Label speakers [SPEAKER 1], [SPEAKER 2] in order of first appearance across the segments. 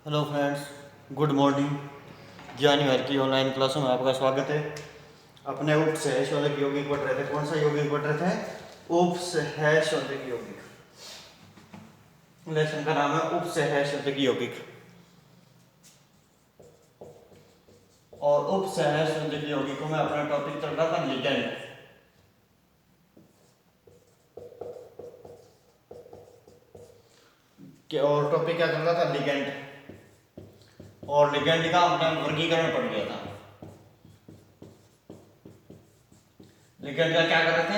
[SPEAKER 1] Hello friends, good morning. ज्ञान विहार की online क्लासों में आपका स्वागत है। अपने उपसहस्रोधिक यौगिक पढ़ रहे थे। कौन सा यौगिक पढ़ रहे थे? उपसहस्रोधिक यौगिक। लेसन का नाम है उपसहस्रोधिक यौगिक। और उपसहस्रोधिक यौगिकों में अपना टॉपिक चल रहा था लिगेंड। और टॉपिक क्या चल रहा था? लिगेंड। और लिगेंड का हमने वर्गीकरण पढ़ लिया था। लिगेंड का क्या कर रहे थे?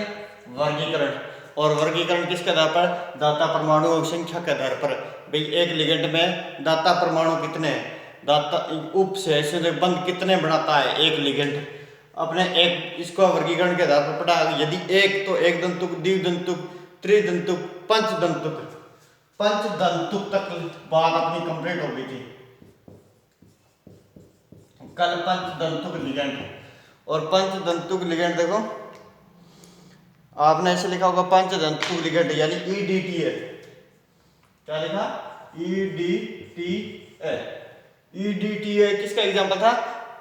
[SPEAKER 1] वर्गीकरण। और वर्गीकरण किसके आधार पर? दाता परमाणु संख्या के आधार पर। भाई एक लिगेंड में दाता परमाणु कितने हैं, दाता उपसहस्रोधिक बंध कितने बनाता है एक लिगेंड। अपने एक इसको वर्गीकरण के आधार पर पढ़ा। यदि एक तो एक दंतुक, द्विदंतुक, त्रिदंतुक, पंचदंतुक, पंचदंतुक तक बात अपनी कंप्लीट हो गई थी कल। पंचदंतुक लिगेंड। और पंचदंतुक लिगेंड देखो, आपने ऐसे लिखा होगा पंचदंतुक लिगेंड यानी EDTA। क्या लिखा? EDTA। EDTA किसका एग्जांपल था?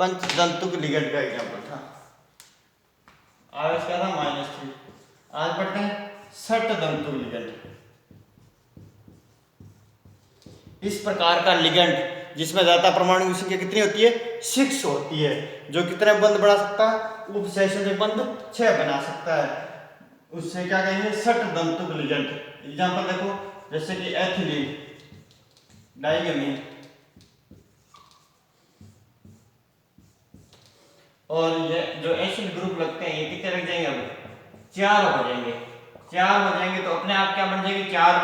[SPEAKER 1] पंचदंतुक लिगेंड का एग्जांपल था। आज क्या था? -3। आज पढ़ते हैं षटदंतुक लिगेंड। इस प्रकार का लिगेंड जिसमें दाता परमाणु की संख्या कितनी होती है? 6 होती है। जो कितने बंध बना सकता है? उपसहस्रोधिक बंध 6 बना सकता है। उससे क्या कहेंगे? षटदंतुक लिगेंड। एग्जांपल देखो, जैसे कि एथिलीन, डाइअमीन। और ये जो एसिड ग्रुप लगते हैं ये कितने लग जाएंगे? अब 4 हो जाएंगे। 4 हो जाएंगे तो अपने आप क्या बन जाएंगे? 4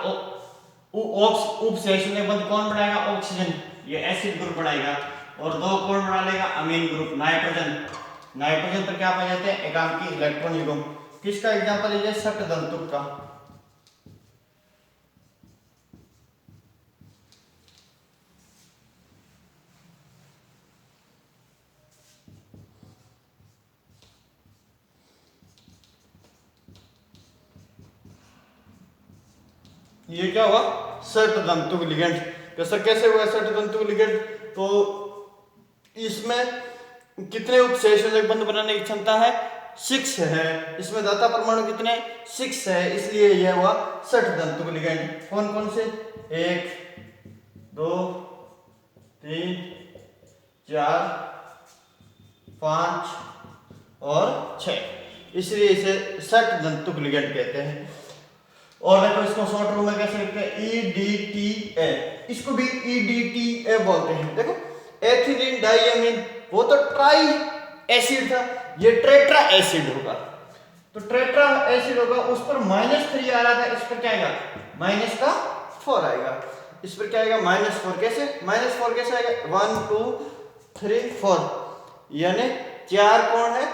[SPEAKER 1] तो उपसहस्रोधिक बंध कौन बनाएगा? ऑक्सीजन, ये एसिड ग्रुप बनाएगा। और 2 कौन बना लेगा? अमीन ग्रुप, नाइट्रोजन। नाइट्रोजन पर क्या पाए जाते हैं? एकांकी इलेक्ट्रॉन युग्म। किसका एग्जांपल लीजिए? षटदंतुक का। ये क्या हुआ? षटदंतुक लिगेंड। कैसे हुआ षटदंतुक लिगेंड? तो इसमें कितने उपसहस्रोधिक बंध बनाने की क्षमता है? 6 है। इसमें दाता परमाणु कितने? 6 है, इसलिए यह हुआ षटदंतुक लिगेंड। कौन कौन से? 1, 2, 3, 4, 5 और 6, इसलिए इसे षटदंतुक लिगेंड कहते हैं। और देखो इसको शॉर्ट रूप में कैसे लिखते हैं? EDTA। इसको भी EDTA बोलते हैं। देखो एथिलीन डाइअमीन वो तो ट्राई एसिड था, ये टेट्रा एसिड होगा। तो टेट्रा एसिड होगा, उस पर -3 आ रहा था, इस पर क्या आएगा? -4 आएगा। इस पर क्या आएगा? -4। कैसे -4 कैसे आएगा? 1 2 3 4 यानी 4 कौन है?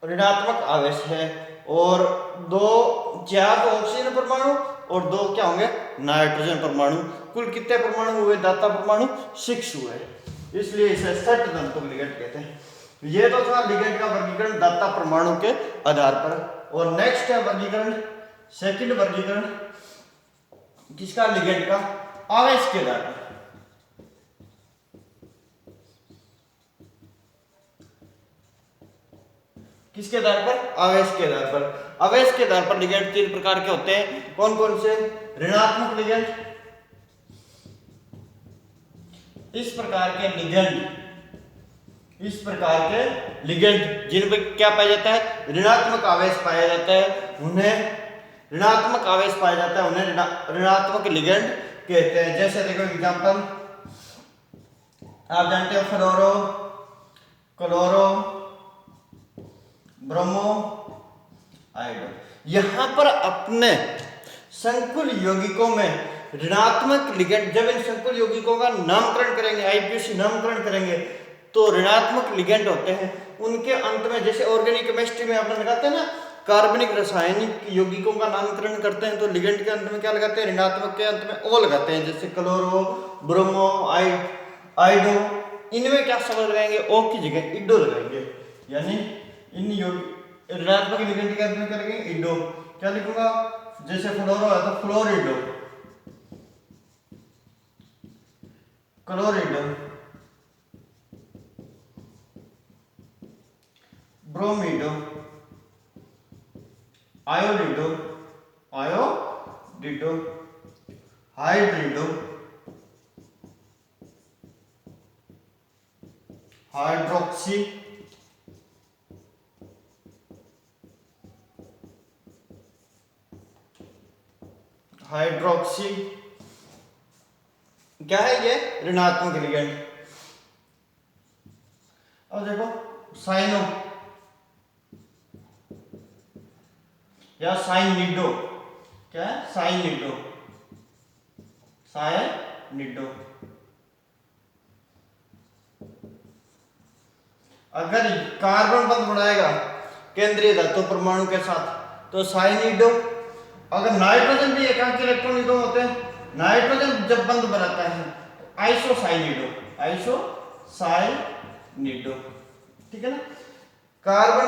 [SPEAKER 1] ऋणात्मक आवेश है। और 4 तो ऑक्सीजन परमाणु और 2 क्या होंगे? नाइट्रोजन परमाणु। कुल कितने परमाणु हुए? दाता परमाणु 6 हुए, इसलिए इसे षटदंतुक लिगेंड कहते हैं। ये तो था लिगेंड का वर्गीकरण दाता परमाणु के आधार पर। और नेक्स्ट है वर्गीकरण, सेकंड वर्गीकरण किसका? लिगेंड का आवेश के आधार पर। किसके आधार पर? आवेश के आधार पर। आवेश के आधार पर लिगेंड 3 प्रकार के होते हैं। कौन कौन से? ऋणात्मक लिगेंड। इस प्रकार के लिगेंड जिन पर क्या पाया जाता है? ऋणात्मक आवेश पाया जाता है, उन्हें ऋणात्मक आवेश पाया जाता है, उन्हें ऋणात्मक लिगेंड कहते हैं। जैसे देखो एग्जांपल आप जानते हो, फ्लोरो, क्लोरो, ब्रोमो, आयोडो। यहां पर अपने संकुल यौगिकों में ऋणात्मक लिगेंड, जब इन संकुल यौगिकों का नामकरण करेंगे, IUPAC नामकरण करेंगे, तो ऋणात्मक लिगेंड होते हैं। उनके अंत में, जैसे ऑर्गेनिक केमिस्ट्री में अपने लगाते हैं ना, कार्बनिक रासायनिक यौगिकों का नामकरण करते हैं, तो लिगेंड के अंत में क्या लगाते हैं? ऋणात्मक के अंत में ओ लगाते हैं। जैसे क्लोरो, ब्रोमो, आयोडो, इनमें क्या शब्द लगाएंगे? ओ की जगह इडो लगाएंगे। यानी इन ऋणात्मक लिगेंड के अंत में क्या लिखेंगे? इडो। क्या लिखूंगा? जैसे फ्लोरो है तो फ्लोरिडो, क्लोरीड, ब्रोमीड, आयोडीड, आयोडीड, हाइड्रीड, हाइड्रोक्सी, हाइड्रोक्सी क्या है ये? ऋणात्मक लिगेंड। अब देखो साइनो या साइनिडो, क्या है? साइनिडो, साइनिडो। अगर कार्बन बंध बनाएगा केंद्रीय धातु परमाणु के साथ तो साइनिडो। अगर नाइट्रोजन भी एकांकी इलेक्ट्रॉन युग्म होते हैं, नाइट्रोजन जब बंध बनाता है तो आइसोसाइनिडो, आइसोसाइनिडो, ठीक है ना। कार्बन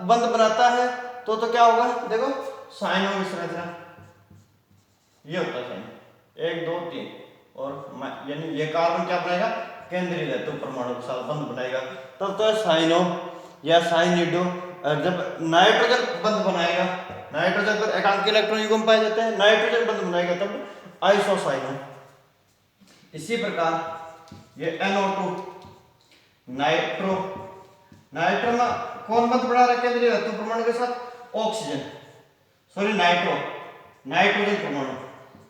[SPEAKER 1] बंध बनाता है तो क्या होगा? देखो साइनो की संरचना ये होता है, साइन 1 2 3 और यानी ये कार्बन क्या बनाएगा? केंद्रीय धातु परमाणु के साथ बंध बनाएगा, तब तो साइनो या साइनिडो। जब नाइट्रोजन बंध बनाएगा, नाइट्रोजन पर एकांकी इलेक्ट्रॉन युग्म पाए जाते हैं, नाइट्रोजन बंध बनाएगा तब आइसोसाइनो। इसी प्रकार ये NO2 नाइट्रो, नाइट्रो में कौन बंध बना रहा है केंद्रीय धातु परमाणु के साथ? ऑक्सीजन, सॉरी नाइट्रो, नाइट्रोजन परमाणु।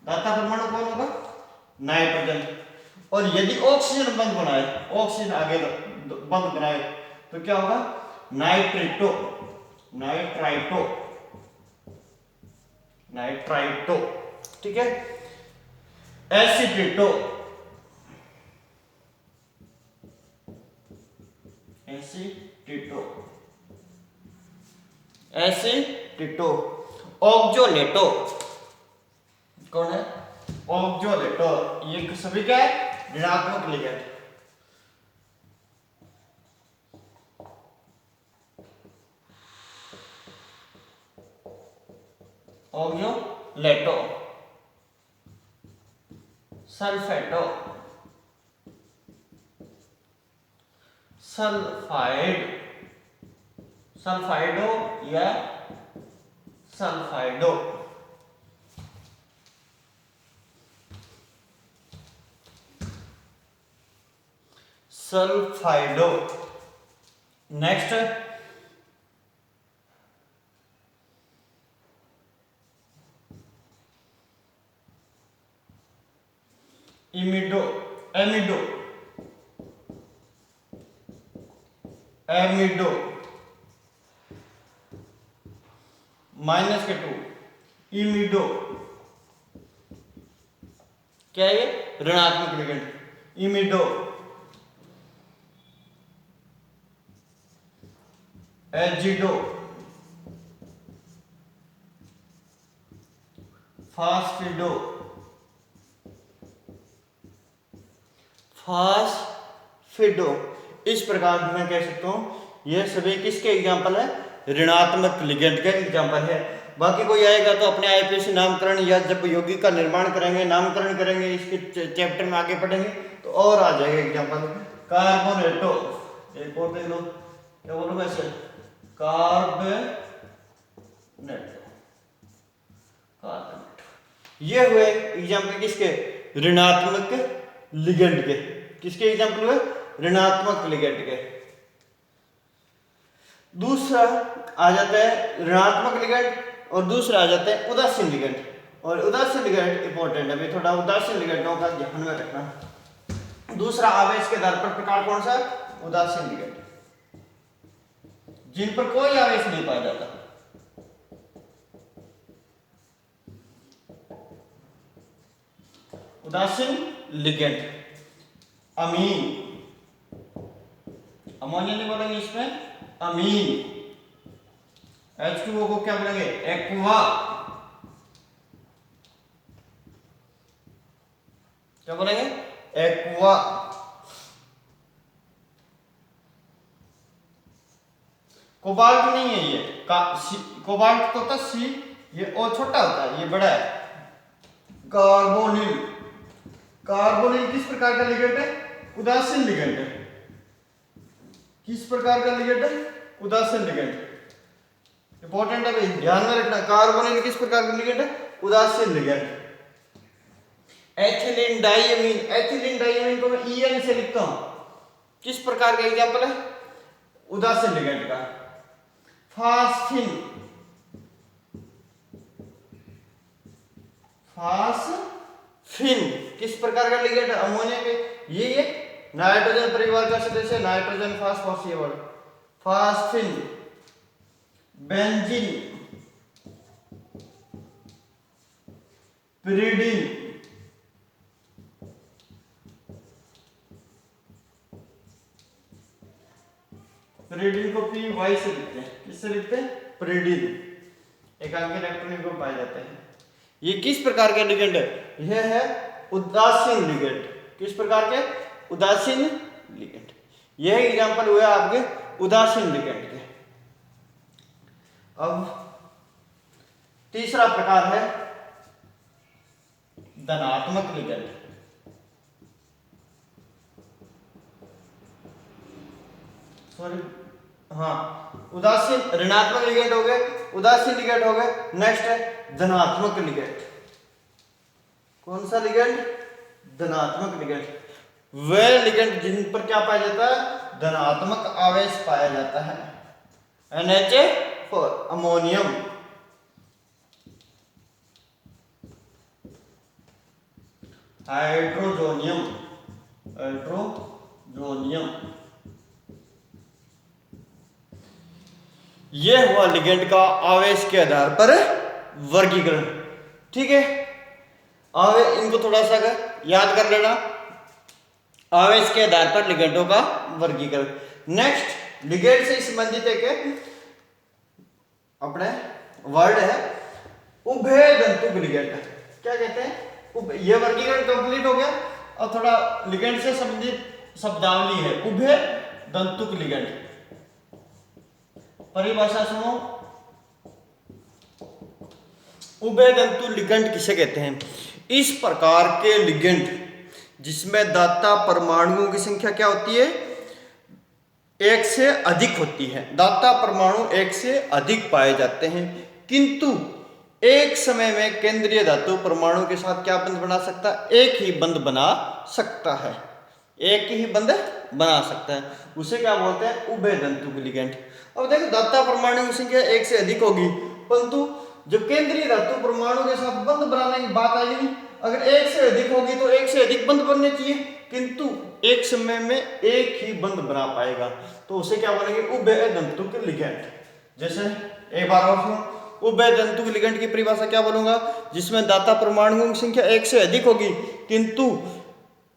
[SPEAKER 1] दाता परमाणु कौन होगा? नाइट्रोजन। और यदि ऑक्सीजन बंध बनाए, ऑक्सीजन आगे बंध बनाए तो क्या होगा? नाइट्रेटो, नाइट्राइटो, नाइट्राइटो, ठीक है। एसिटेटो, एसिटेटो, एसिटेटो। ऑक्सोलेटो, कौन है? ऑक्सोलेटो। ये सभी क्या है? ऋणात्मक लिगेंड। ऑक्सोलेटो, सल्फेटो, सल्फाइड, सल्फाइडो या सल्फाइडो। सल्फाइडो। नेक्स्ट इमिडो, एमिडो, एमिडो -2 इमिडो। क्या है ये? ऋणात्मक लिगेंड। इमिडो, एजिडो, फास्फिडो, फास्फिडो। इस प्रकार मैं कह सकता हूं ये सभी किसके एग्जाम्पल है? ऋणात्मक लिगेंड के एग्जाम्पल है। बाकी कोई आएगा तो अपने आईपीसी नामकरण या जब यौगिक का निर्माण करेंगे, नामकरण करेंगे, इसके चैप्टर में आगे पढ़ेंगे तो और आ जाएगा एग्जाम्पल। कार्बोनेटो, एक और देख लो, क्या बोलूंगा इसे? कार्बोनेटो, कार्बोनेटो। ये हुए एग्जाम्पल किसके? ऋणात्मक लिगेंड के। किसके एग्जाम्पल हुए? ऋणात्मक लिगेंड के। दूसरा आ जाता है ऋणात्मक लिगेंड और दूसरा आ जाता है उदासीन लिगेंड। और उदासीन लिगेंड इंपॉर्टेंट है, अभी थोड़ा उदासीन लिगेंडों का ध्यान में रखना। दूसरा आवेश के आधार पर प्रकार कौन सा? उदासीन लिगेंड, जिन पर कोई आवेश नहीं पाया जाता। उदासीन लिगेंड। अमीन, अमोनिया नहीं बोलेंगे इसमें, अमीन। H2O को क्या बोलेंगे? एक्वा। क्या बोलेंगे? एक्वा। कोबाल्ट नहीं है ये, कोबाल्ट तो होता सी, ये ओ छोटा होता है, ये बड़ा है। कार्बोनिल, कार्बोनिल किस प्रकार का लिगेंड है? उदासीन लिगेंड है। किस प्रकार का लिगेंड है? उदासीन लिगेंड। इंपॉर्टेंट है भाई, ध्यान में रखना। कार्बोनिल किस प्रकार का लिगेंड है? उदासीन ligand. Ethylene diamine, ethylene diamine को मैं EN से लिखता हूं। किस प्रकार का एग्जांपल है? उदासीन लिगेंड का। फास्फिन, फास्फिन किस प्रकार का लिगेंड है? अमोनिया के। ये नाइट्रोजन परिवार का सदस्य, नाइट्रोजन फास्फोरस, ये word phosphine. Benzene, pyridine, pyridine को PY से लिखते हैं। किससे लिखते हैं? पिरिडीन। एकांकी इलेक्ट्रॉनिक ग्रुप पाए जाते हैं। ये किस प्रकार के लिगेंड है? यह है उदासीन लिगेंड। किस प्रकार के? उदासीन लिगेंड। यह एग्जांपल हुआ आपके उदासीन लिगेंड के। अब तीसरा प्रकार है धनात्मक लिगेंड। सॉरी, हाँ, उदासीन ऋणात्मक लिगेंड हो गए, उदासीन लिगेंड हो गए। नेक्स्ट है धनात्मक लिगेंड। कौन सा लिगेंड? धनात्मक लिगेंड। वे लिगेंड जिन पर क्या पाया जाता है? धनात्मक आवेश पाया जाता है। NH4 ammonium, हाइड्रोजोनियम, हाइड्रोजोनियम। यह हुआ लिगेंड का आवेश के आधार पर वर्गीकरण। ठीक है, आवेश, इनको थोड़ा सा याद कर लेना। आवेश के आधार पर लिगेंडों का वर्गीकरण। नेक्स्ट, लिगेंड से संबंधित एक अपने वर्ड है उभय दंतुक लिगेंड। क्या कहते हैं? यह वर्गीकरण कंप्लीट हो गया। और थोड़ा लिगेंड से संबंधित शब्दावली है। उभय दंतुक लिगेंड, परिभाषा सुनो। उभय दंतु लिगेंड किसे कहते हैं? इस प्रकार के लिगेंड जिसमें दाता परमाणुओं की संख्या क्या होती है? एक से अधिक होती है। दाता परमाणु एक से अधिक पाए जाते हैं, किंतु एक समय में केंद्रीय धातु परमाणु के साथ क्या बंध बना सकता है? एक ही बंध बना सकता है। एक ही बंध बना सकता है, उसे क्या बोलते हैं? उभय दंतुक लिगेंड। अब देखो, दाता परमाणु की संख्या एक से अधिक होगी, परंतु जब केंद्रीय धातु परमाणु के साथ बंध बनाने की बात आएगी, अगर एक से अधिक होगी तो एक से अधिक बंध बनने चाहिए, किंतु एक समय में एक ही बंध बना पाएगा, तो उसे क्या बोलेंगे? उभय दंतुक लिगेंड। जैसे एक बार और सुनो, उभय दंतुक लिगेंड की परिभाषा क्या बोलूंगा? जिसमें दाता परमाणुओं की संख्या एक से अधिक होगी, किंतु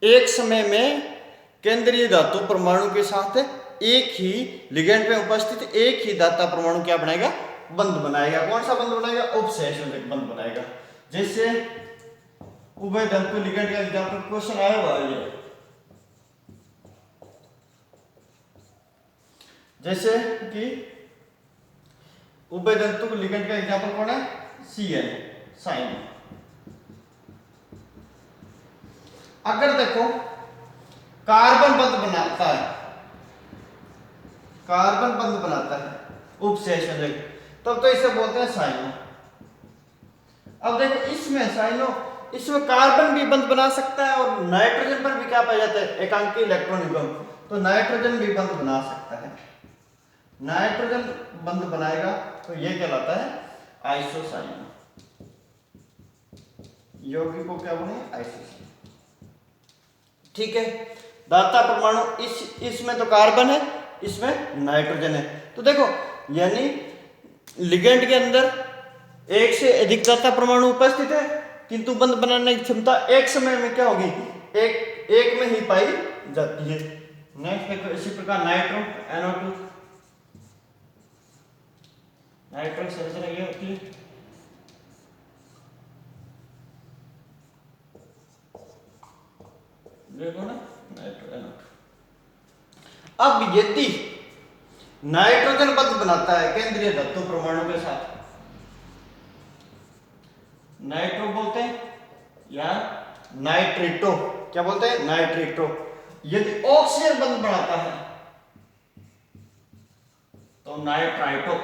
[SPEAKER 1] एक समय में केंद्रीय धातु परमाणु के साथ एक ही लिगेंड में उपस्थित एक ही दाता परमाणु क्या बनाएगा? बंध बनाएगा। कौन सा बंध बनाएगा? उपसहसंयोजक बंध बनाएगा। जैसे उभय दंतु लिगेंड का एग्जांपल क्वेश्चन आया हुआ है। जैसे कि उभय दंतुक लिगेंड का एग्जांपल कौन है? CN, sign. अगर देखो कार्बन बंध बनाता है, कार्बन बंध बनाता है उपसहसंयोजक, तब तो इसे बोलते हैं साइनो। अब देखो इसमें साइनो, इसमें कार्बन भी बंध बना सकता है और नाइट्रोजन पर भी क्या पाया जाता है? एकांकी इलेक्ट्रॉन युग्म, तो नाइट्रोजन भी बंध बना सकता है। नाइट्रोजन बंध बनाएगा तो यह कहलाता है आइसोसाइन। यौगिक को क्या बोलेंगे? आइसोसाइन। ठीक है, दाता परमाणु इसमें तो कार्बन है, इसमें नाइट्रोजन है। तो देखो, यानी लिगेंड के अंदर एक से अधिक दाता परमाणु उपस्थित है, किंतु बंध बनाने की क्षमता एक समय में क्या होगी? एक में ही पाई जाती है। नेक्स्ट देखो, इसी प्रकार नाइट्रो, NO2, नाइट्रो संरचना ये होती है। देखो ना, नाइट्रो, NO2। अब यदि नाइट्रोजन बंध बनाता है केंद्रीय धातु परमाणु के साथ, नाइट्रो बोलते हैं या नाइट्रेटो, क्या बोलते हैं, नाइट्रेटो। यदि ऑक्सीजन बंध बनाता है तो नाइट्राइटो,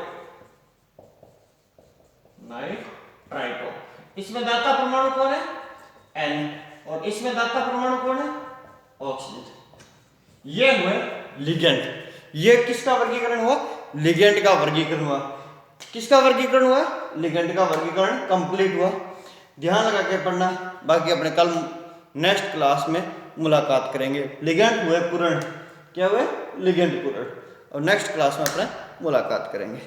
[SPEAKER 1] नाइट्राइटो। इसमें दाता परमाणु कौन है, N, और इसमें दाता परमाणु कौन है, ऑक्सीजन। ये हुए लिगेंड। ये किसका वर्गीकरण हुआ, लिगेंड का वर्गीकरण हुआ। किसका वर्गीकरण हुआ, लिगेंड का वर्गीकरण कंप्लीट हुआ। ध्यान लगा के पढ़ना, बाकी अपने कल नेक्स्ट क्लास में मुलाकात करेंगे। लिगेंड हुए पूर्ण, क्या हुए, लिगेंड पूर्ण, और नेक्स्ट क्लास में अपने मुलाकात करेंगे।